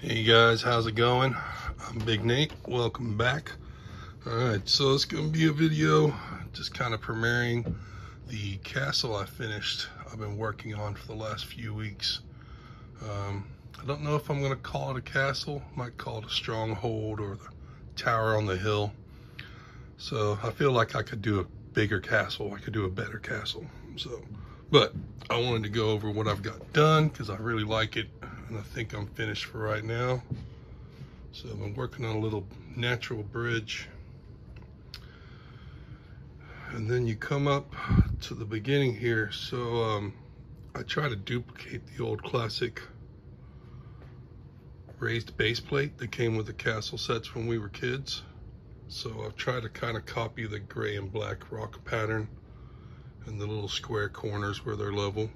Hey guys, how's it going? I'm Big Nate, welcome back. Alright, so it's going to be a video just kind of premiering the castle I finished. I've been working on for the last few weeks. I don't know if I'm going to call it a castle. Might call it a stronghold or the tower on the hill. So I feel like I could do a bigger castle. I could do a better castle. But I wanted to go over what I've got done because I really like it. And I think I'm finished for right now. So I've been working on a little natural bridge. And then you come up to the beginning here. So I try to duplicate the old classic raised base plate that came with the castle sets when we were kids. So I've tried to kind of copy the gray and black rock pattern and the little square corners where they're level.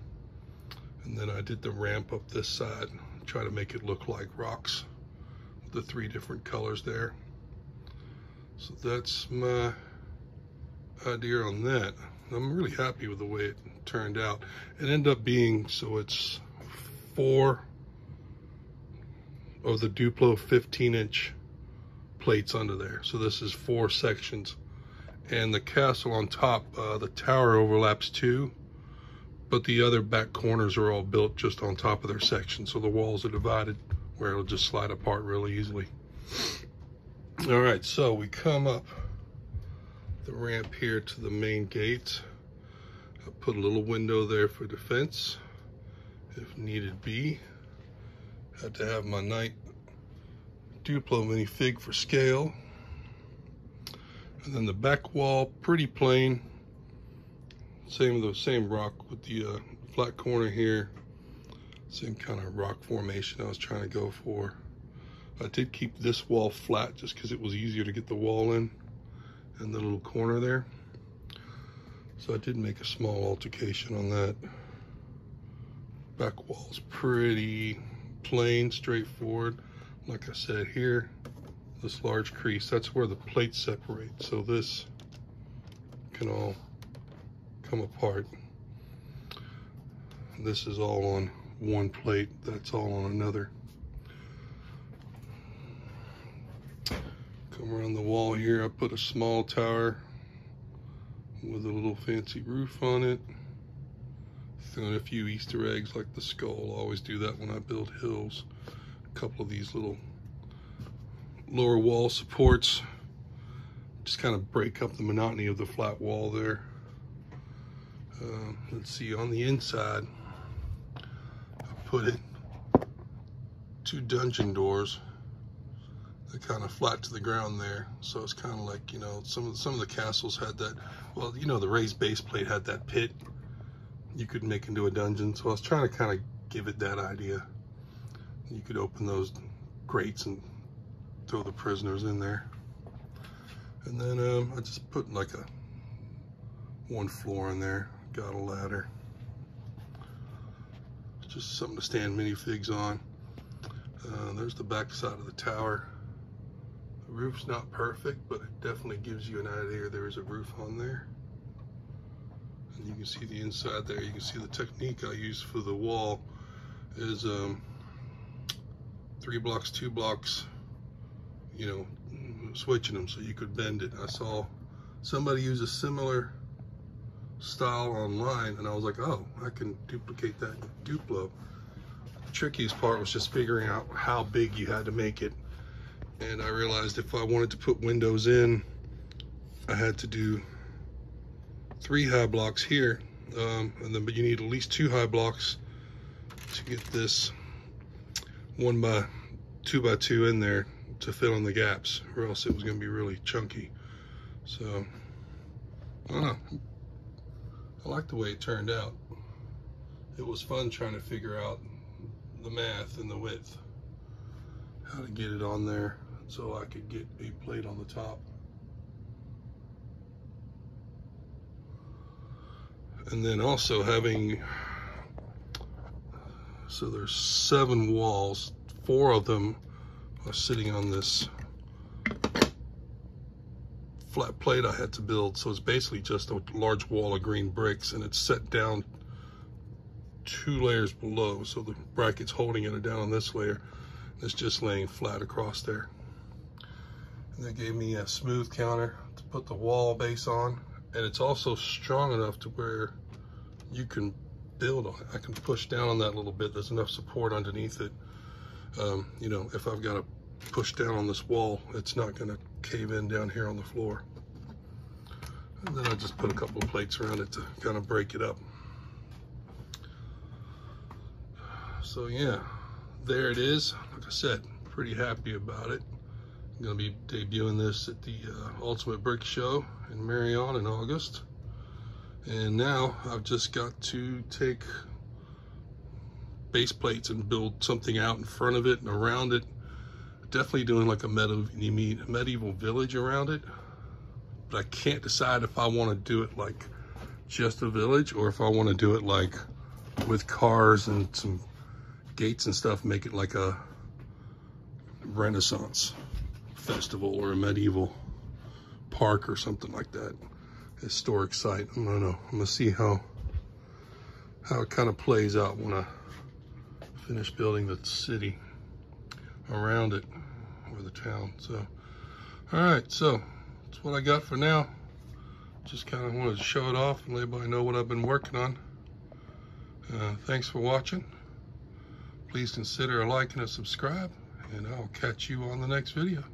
And then I did the ramp up this side, try to make it look like rocks with the 3 different colors there. So that's my idea on that. I'm really happy with the way it turned out. It ended up being, so it's 4 of the DUPLO 15-inch plates under there. So this is 4 sections. And the castle on top, the tower overlaps 2. But the other back corners are all built just on top of their section, so the walls are divided where it'll just slide apart really easily. All right, so we come up the ramp here to the main gate. I put a little window there for defense if needed be. Had to have my night DUPLO minifig for scale. And then the back wall, pretty plain. Same rock with the flat corner here. Same kind of rock formation I was trying to go for. I did keep this wall flat just because it was easier to get the wall in and the little corner there. So I did make a small altercation on that. Back wall's pretty plain, straightforward. Like I said here, this large crease, that's where the plates separate. So this can all come apart. This is all on one plate, that's all on another. Come around the wall here, I put a small tower with a little fancy roof on it. Throw in a few Easter eggs like the skull. I always do that when I build hills. A couple of these little lower wall supports just kind of break up the monotony of the flat wall there. Let's see, on the inside, I put it 2 dungeon doors. They're kind of flat to the ground there, so it's kind of like, you know, some of the castles had that. Well, you know, the raised base plate had that pit you could make into a dungeon. So I was trying to kind of give it that idea. You could open those grates and throw the prisoners in there. And then I just put like a 1 floor in there. Got a ladder. Just something to stand minifigs on. There's the back side of the tower. The roof's not perfect, but it definitely gives you an idea there's a roof on there. And you can see the inside there. You can see the technique I use for the wall is 3 blocks, 2 blocks, you know, switching them so you could bend it. I saw somebody use a similar style online and I was like, oh, I can duplicate that in DUPLO. The trickiest part was just figuring out how big you had to make it, and I realized if I wanted to put windows in, I had to do 3 high blocks here, but you need at least 2 high blocks to get this 1 by 2 by 2 in there to fill in the gaps, or else it was going to be really chunky. So I don't know, I like the way it turned out. It was fun trying to figure out the math and the width, how to get it on there so I could get a plate on the top. And then also having, so there's 7 walls, 4 of them are sitting on this flat plate I had to build. So it's basically just a large wall of green bricks, and it's set down 2 layers below. So the brackets holding it are down on this layer. It's just laying flat across there. And they gave me a smooth counter to put the wall base on, and it's also strong enough to where you can build on it. I can push down on that a little bit. There's enough support underneath it. You know, if I've got to push down on this wall, it's not going to cave in down here on the floor. And then I just put a couple of plates around it to kind of break it up. So yeah, there it is. Like I said, pretty happy about it. I'm going to be debuting this at the Ultimate Brick Show in Marion in August. And now I've just got to take base plates and build something out in front of it and around it. Definitely doing like a medieval village around it. But I can't decide if I want to do it like just a village or if I want to do it like with cars and some gates and stuff, make it like a Renaissance festival or a medieval park or something like that. Historic site. I don't know. I'm gonna see how it kind of plays out when I finish building the city around it or the town. So, all right. So that's what I got for now. Just kind of wanted to show it off and let everybody know what I've been working on. Thanks for watching. Please consider a like and a subscribe, and I'll catch you on the next video.